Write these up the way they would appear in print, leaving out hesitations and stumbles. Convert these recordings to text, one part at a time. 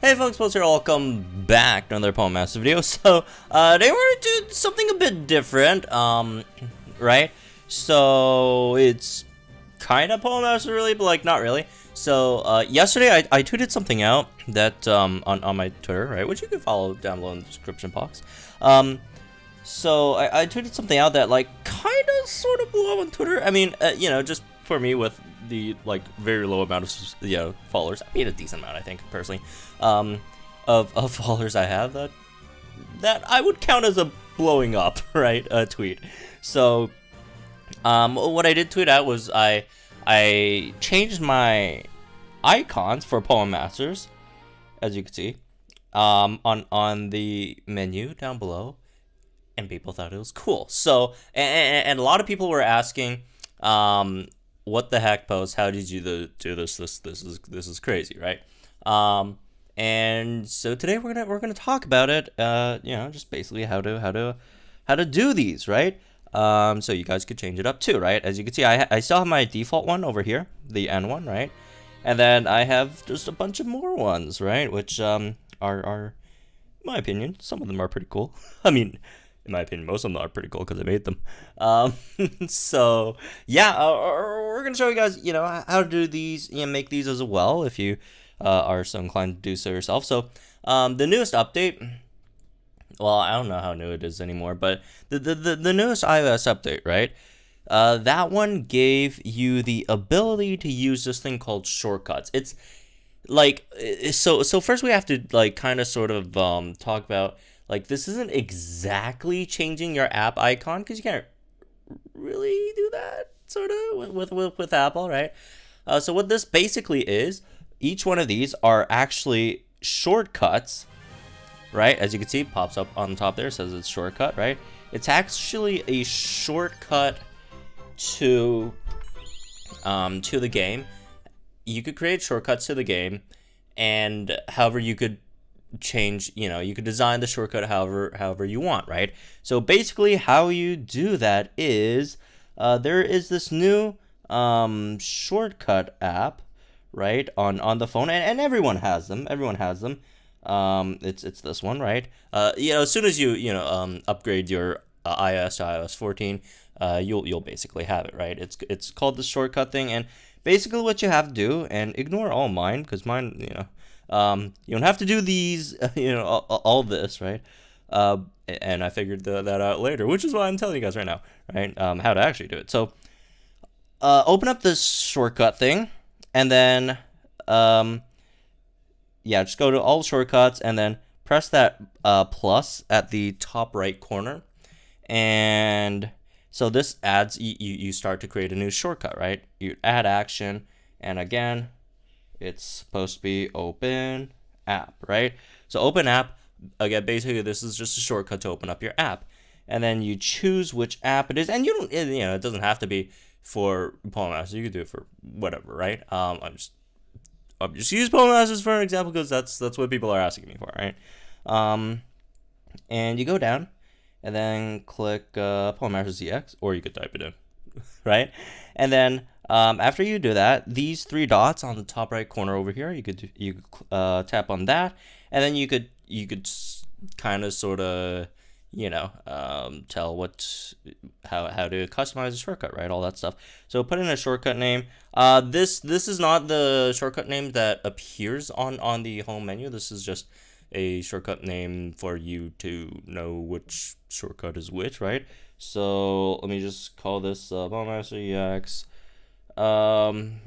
Hey folks, Post here, welcome back to another Poem Master video. So, today we're gonna do something a bit different, right? So, it's kind of Poem Master really, but like, not really. So, yesterday I tweeted something out that, on my Twitter, right, which you can follow down below in the description box. So I tweeted something out that, like, kind of sort of blew up on Twitter. I mean, you know, just for me with the, like, very low amount of, you know, followers. I mean, a decent amount, I think, personally, of followers I have, that I would count as a blowing up, right, tweet. So, what I did tweet out was I changed my icons for Poem Masters, as you can see, on the menu down below. And people thought it was cool. So, and a lot of people were asking, what the heck, Post? How did you do this? This is crazy, right? And so today we're gonna talk about it. You know, just basically how to do these, right? So you guys could change it up too, right? As you can see, I still have my default one over here, the N one, right? And then I have just a bunch of more ones, right? Which are, in my opinion, some of them are pretty cool. I mean, in my opinion, most of them are pretty cool because I made them. So yeah, we're gonna show you guys, you know, how to do these, you know, make these as well if you are so inclined to do so yourself. So the newest update, well, I don't know how new it is anymore, but the newest iOS update, right? That one gave you the ability to use this thing called shortcuts. It's like, so first we have to, like, kind of sort of talk about, like, this isn't exactly changing your app icon, because you can't really do that sort of with Apple, right? So what this basically is, each one of these are actually shortcuts, right? As you can see, it pops up on the top there, says it's shortcut, right? It's actually a shortcut to the game. You could create shortcuts to the game, and however you could change, you know, you could design the shortcut however you want, right? So basically how you do that is there is this new shortcut app, right, on the phone, and everyone has them. It's this one, right? You know, as soon as you upgrade your iOS to iOS 14, you'll basically have it, right? It's called the shortcut thing, and basically what you have to do, and ignore all mine, because mine, you know, you don't have to do these, you know, all this, right? And I figured that out later, which is why I'm telling you guys right now, right? How to actually do it. So, open up this shortcut thing, and then, yeah, just go to all shortcuts, and then press that plus at the top right corner, and so this adds, you start to create a new shortcut, right? You add action, and again, it's supposed to be open app, right? So open app, again, basically this is just a shortcut to open up your app, and then you choose which app it is, and you don't, you know, it doesn't have to be for Poem Masters. You can do it for whatever, right? I'm just use Poem Masters for an example because that's what people are asking me for, right? And you go down, and then click Poem Masters EX, or you could type it in, right? And then after you do that, these three dots on the top right corner over here, you could tap on that, and then you could kind of sort of, you know, tell how to customize a shortcut, right? All that stuff. So put in a shortcut name. This is not the shortcut name that appears on the home menu. This is just a shortcut name for you to know which shortcut is which, right? So let me just call this Poem Master EX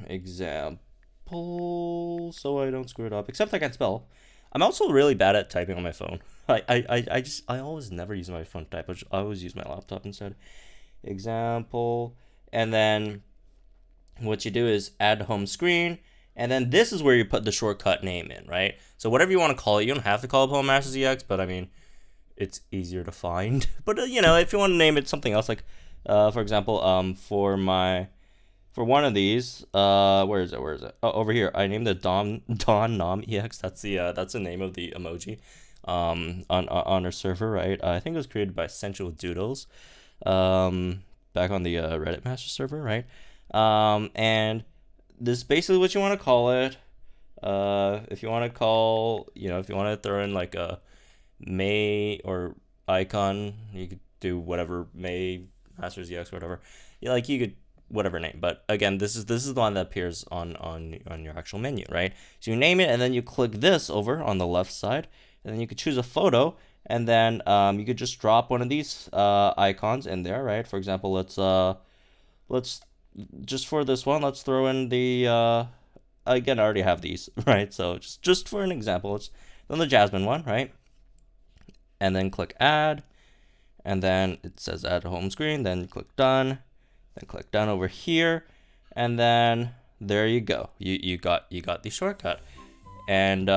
example, so I don't screw it up, except I can't spell. I'm also really bad at typing on my phone. I always never use my phone to type. I always use my laptop instead. Example, and then what you do is add home screen, and then this is where you put the shortcut name in, right? So whatever you want to call it, you don't have to call it Poem Masters EX, but I mean, it's easier to find. But you know, if you want to name it something else, like for example, for one of these, where is it? Oh, over here. I named it Dawn Nom EX. That's the name of the emoji on our server, right? I think it was created by Essential Doodles, back on the Reddit master server, right? And this is basically what you want to call it. If you want to call, if you want to throw in like a May or icon, you could do whatever, May Masters EX or whatever. Yeah, like you could whatever name. But again, this is the one that appears on your actual menu, right? So you name it, and then you click this over on the left side, and then you could choose a photo, and then you could just drop one of these icons in there, right? For example, let's just for this one, let's throw in the again, I already have these, right? So just for an example, it's then the Jasmine one, right? And then click add, and then it says add to home screen, then click done, then click done over here, and then there you go. You got the shortcut, and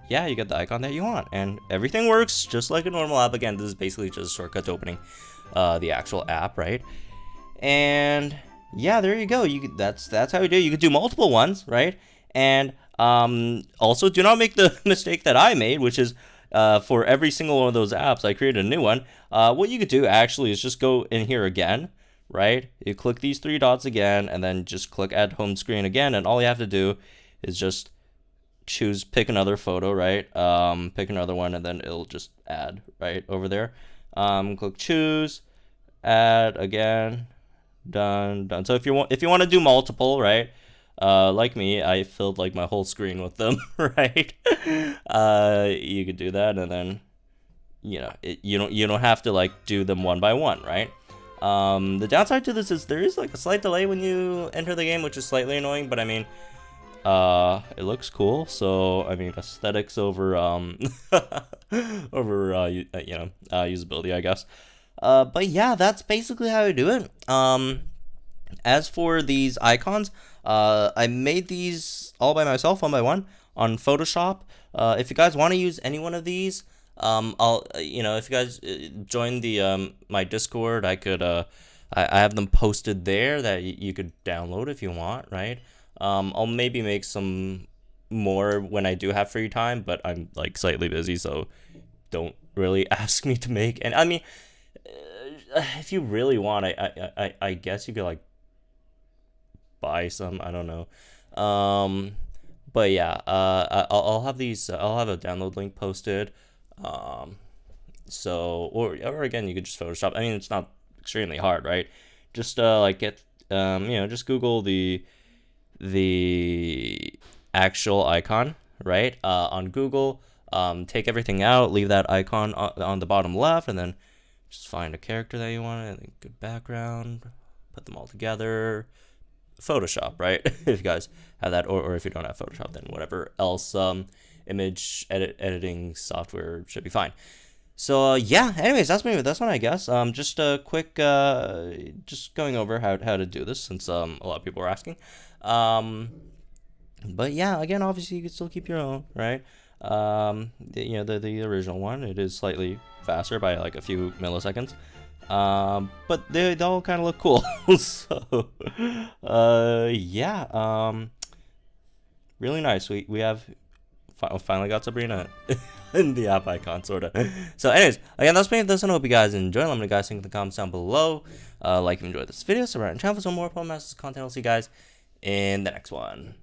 yeah, you get the icon that you want, and everything works just like a normal app. Again, this is basically just a shortcut to opening the actual app, right? And yeah, there you go. That's how you do it. You could do multiple ones, right? And also do not make the mistake that I made, which is for every single one of those apps, I created a new one. What you could do actually is just go in here again, right? You click these three dots again, and then just click add home screen again, and all you have to do is just pick another photo, right? Pick another one, and then it'll just add right over there. Click choose, add again, done. So if you want to do multiple, right? Like me, I filled like my whole screen with them, right? You could do that, and then you don't have to like do them one by one, right? The downside to this is there is like a slight delay when you enter the game, which is slightly annoying, but I mean, it looks cool, so I mean, aesthetics over over usability, I guess. But yeah, that's basically how you do it. As for these icons, I made these all by myself, one by one, on Photoshop. If you guys want to use any one of these, I'll, if you guys join the my Discord, I could, I have them posted there that you could download if you want, right? I'll maybe make some more when I do have free time, but I'm like slightly busy, so don't really ask me to make. And I mean, if you really want, I guess you could like buy some. I don't know. But yeah, I'll have these. I'll have a download link posted. So or again, you could just Photoshop. I mean, it's not extremely hard, right? Just like get just Google the actual icon, right? On Google, take everything out, leave that icon on the bottom left, and then just find a character that you want, and then good background, put them all together. Photoshop, right? If you guys have that, or if you don't have Photoshop, then whatever else image editing software should be fine. So yeah, anyways, that's me with this one, I guess. Just a quick just going over how to do this, since a lot of people were asking. But yeah, again, obviously you can still keep your own, right? The original one, it is slightly faster by like a few milliseconds. But they all kind of look cool. So yeah, really nice. We have finally got Sabrina in the app icon, sort of. So anyways, again, that's me. This one. I hope you guys enjoy. Let me know guys think in the comments down below. Like if you enjoyed this video, subscribe to the channel for some more Pokemon Masters content. I'll see you guys in the next one.